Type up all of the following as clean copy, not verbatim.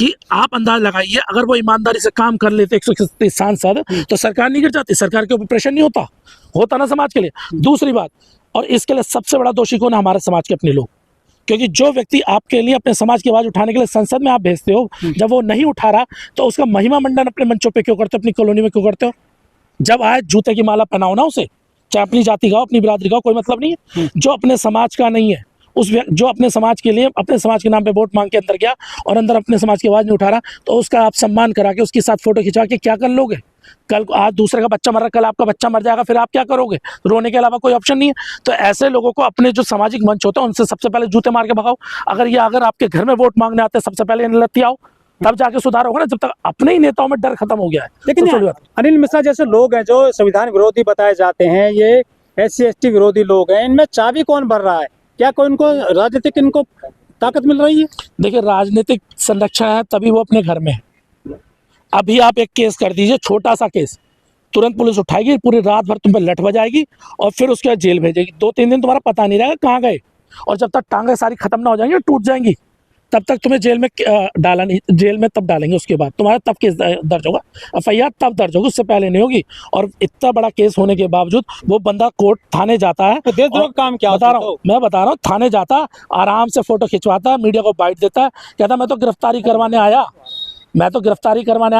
कि आप अंदाज लगाइए, अगर वो ईमानदारी से काम कर लेते 131 सांसद, तो सरकार नहीं गिर जाती, सरकार के ऊपर प्रेशर नहीं होता ना समाज के लिए। दूसरी बात, और इसके लिए सबसे बड़ा दोषी कौन है? हमारे समाज के अपने लोग। क्योंकि जो व्यक्ति आपके लिए अपने समाज की आवाज उठाने के लिए संसद में आप भेजते हो, जब वो नहीं उठा रहा तो उसका महिमा मंडन अपने मंचों पे क्यों करते हो, अपनी कॉलोनी में क्यों करते हो? जब आए जूते की माला पहनाओ ना उसे, चाहे अपनी जाति का हो, अपनी बिरादरी का हो, कोई मतलब नहीं है। जो अपने समाज का नहीं है, जो अपने समाज के लिए, अपने समाज के नाम पे वोट मांग के अंदर गया और अंदर अपने समाज की आवाज नहीं उठा रहा, तो उसका आप सम्मान करा के उसके साथ फोटो खिंचवा के क्या कर लोगे? कल आज दूसरे का बच्चा मर रहा, कल आपका बच्चा मर जाएगा, फिर आप क्या करोगे? रोने के अलावा कोई ऑप्शन नहीं है। तो ऐसे लोगों को अपने जो सामाजिक मंच होता है उनसे सबसे पहले जूते मार के भगाओ। अगर आपके घर में वोट मांगने आते हैं, सबसे पहले लत्ती आओ, तब जाके सुधार होगा ना। जब तक अपने ही नेताओं में डर खत्म हो गया है। लेकिन तो अनिल मिश्रा जैसे लोग हैं जो संविधान विरोधी बताए जाते हैं, ये SC/ST विरोधी लोग हैं, इनमें चाबी कौन भर रहा है? क्या कोई इनको राजनीतिक इनको ताकत मिल रही है? देखिए, राजनीतिक संरक्षण है तभी वो अपने घर में है। अभी आप एक केस कर दीजिए, छोटा सा केस, तुरंत पुलिस उठाएगी, पूरी रात भर तुम पे लठ बजाएगी और फिर उसके बाद जेल भेजेगी। 2-3 दिन तुम्हारा पता नहीं रहेगा कहाँ गए, और जब तक टांगे सारी खत्म ना हो जाएंगी, टूट जाएंगी, तब तक तुम्हें जेल में डाला नहीं, जेल में तब डालेंगे, उसके बाद तुम्हारा तब केस दर्ज होगा, FIR तब दर्ज होगी, उससे पहले नहीं होगी। और इतना बड़ा केस होने के बावजूद वो बंदा कोर्ट थाने जाता है, तो देशद्रोह का काम क्या बता रहा हूँ, मैं बता रहा हूँ, थाने जाता, आराम से फोटो खिंचवाता, मीडिया को बाइट देता है, कहता मैं तो गिरफ्तारी करवाने आया,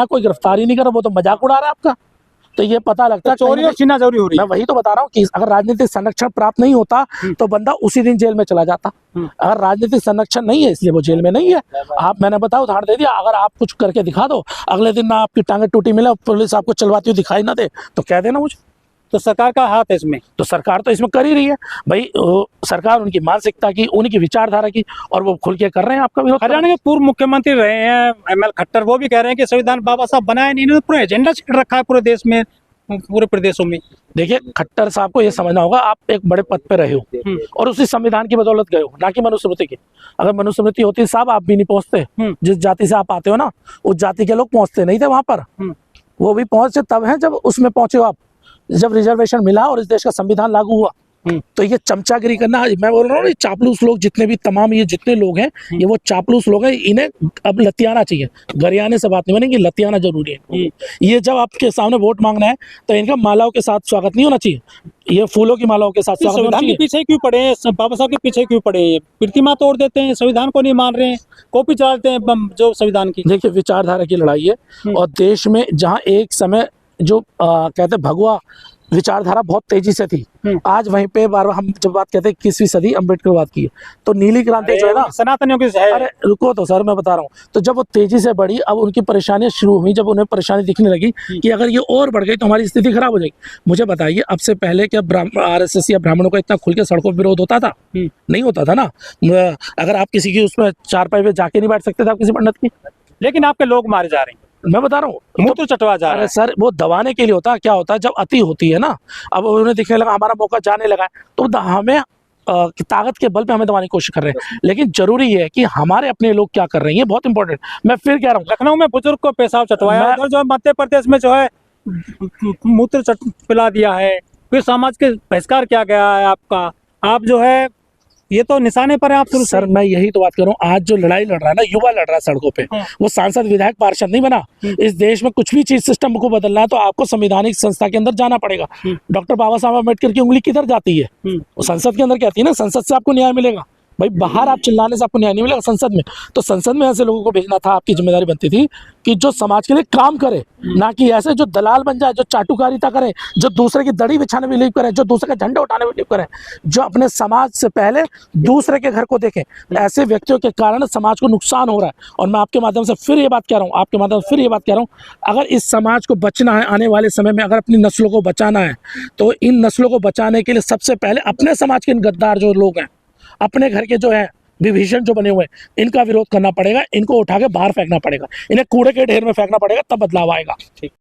कोई गिरफ्तारी नहीं कर रहा, वो तो मजाक उड़ा रहा है आपका। तो ये पता लगता है चोरी और छीना चोरी हो रही है। मैं वही तो बता रहा हूँ कि अगर राजनीतिक संरक्षण प्राप्त नहीं होता तो बंदा उसी दिन जेल में चला जाता। अगर राजनीतिक संरक्षण नहीं है इसलिए वो जेल में नहीं है। मैंने बताया, उदाहरण दे दिया, अगर आप कुछ करके दिखा दो, अगले दिन ना आपकी टांगे टूटी मिले, पुलिस आपको चलवाती हुई दिखाई ना दे, तो कह देना मुझे। तो सरकार का हाथ है इसमें? तो सरकार तो इसमें कर ही रही है भाई। सरकार उनकी मानसिकता की, उनकी विचारधारा की, और वो खुल के कर रहे हैं आपका विरोध। हरियाणा के पूर्व मुख्यमंत्री रहे हैं ML खट्टर, वो भी कह रहे हैं कि संविधान बाबा साहब बनाए नहीं, इन्होंने पूरा एजेंडा छेड़ रखा है पूरे देश में, पूरे प्रदेशों में। देखिए, खट्टर साहब को ये समझना होगा, आप एक बड़े पद पे रहे हो और उसी संविधान की बदौलत गए हो, ना कि मनुस्मृति की। अगर मनुस्मृति होती साहब, आप भी नहीं पहुंचते। जिस जाति से आप आते हो ना, उस जाति के लोग पहुंचते नहीं थे वहां पर। वो भी पहुंचे तब हैं जब उसमें पहुंचे हो आप, जब रिजर्वेशन मिला और इस देश का संविधान लागू हुआ। तो ये चमचागिरी करना, मैं बोल रहा हूँ, चापलूस लोग जितने भी तमाम ये जितने लोग हैं, ये वो चापलूस लोग हैं, इन्हें अब लतियाना चाहिए। गरियाने से बात नहीं बनेगी, लतियाना जरूरी है। ये जब आपके सामने वोट मांगना है तो इनका मालाओं के साथ स्वागत नहीं होना चाहिए, ये फूलों की मालाओं के साथ स्वागत होना चाहिए। पीछे क्यों पड़े हैं बाबा साहब के पीछे क्यों पड़े हैं? प्रतिमा तोड़ देते हैं, संविधान को नहीं मान रहे हैं, कॉपी चलाते हैं जो संविधान की। देखिए, विचारधारा की लड़ाई है, और देश में जहाँ एक समय जो कहते भगवा विचारधारा बहुत तेजी से थी, आज वहीं पे बार बार हम जब बात कहते हैं 21वीं सदी अम्बेडकरवाद की, तो नीली क्रांति जो है ना, सनातनियों की है। अरे रुको तो सर, मैं बता रहा हूँ। तो जब वो तेजी से बढ़ी, अब उनकी परेशानियां शुरू हुई, जब उन्हें परेशानी दिखने लगी कि अगर ये और बढ़ गई तो हमारी स्थिति खराब हो जाएगी। मुझे बताइए, अब से पहले क्या RSS या ब्राह्मणों का इतना खुल के सड़कों पर विरोध होता था? नहीं होता था ना। अगर आप किसी की उसमें चारपाई पे जाके नहीं बैठ सकते थे आप किसी पंडित की। लेकिन आपके लोग मारे जा रहे हैं, मैं बता रहा हूँ, मूत्र चटवा जा रहा है। सर, वो दबाने के लिए होता है। क्या होता है जब अति होती है ना, अब उन्हें दिखने लगा हमारा मौका जाने लगा है, तो हमें ताकत के बल पे हमें दबाने की कोशिश कर रहे हैं। लेकिन जरूरी है कि हमारे अपने लोग क्या कर रहे हैं, ये बहुत इंपॉर्टेंट। मैं फिर कह रहा हूँ, लखनऊ में बुजुर्ग को पेशाब चटवाया, और जो मध्य प्रदेश में जो है मूत्र पिला दिया है, फिर समाज के बहिष्कार किया गया है आपका। आप जो है ये तो निशाने पर है आप शुरू। सर, मैं यही तो बात कर रहा हूँ, आज जो लड़ाई लड़ रहा है ना, युवा लड़ रहा है सड़कों पे, वो सांसद विधायक पार्षद नहीं बना। इस देश में कुछ भी चीज सिस्टम को बदलना है तो आपको संवैधानिक संस्था के अंदर जाना पड़ेगा। डॉक्टर बाबा साहब अम्बेडकर की उंगली किधर जाती है? वो संसद के अंदर कहती है ना, संसद से आपको न्याय मिलेगा। भाई, बाहर आप चिल्लाने से आपको न्याय नहीं मिलेगा, संसद में। तो संसद में ऐसे लोगों को भेजना था, आपकी जिम्मेदारी बनती थी कि जो समाज के लिए काम करे, ना कि ऐसे जो दलाल बन जाए, जो चाटुकारिता करे, जो दूसरे की दड़ी बिछाने में बिलीव करे, जो दूसरे का झंडा उठाने में बिलीव करे, जो अपने समाज से पहले दूसरे के घर को देखें। ऐसे व्यक्तियों के कारण समाज को नुकसान हो रहा है। और मैं आपके माध्यम से फिर ये बात कह रहा हूँ, अगर इस समाज को बचना है, आने वाले समय में अगर अपनी नस्लों को बचाना है, तो इन नस्लों को बचाने के लिए सबसे पहले अपने समाज के इन गद्दार जो लोग हैं, अपने घर के जो है विभीषण जो बने हुए हैं, इनका विरोध करना पड़ेगा, इनको उठा के बाहर फेंकना पड़ेगा, इन्हें कूड़े के ढेर में फेंकना पड़ेगा, तब बदलाव आएगा। ठीक।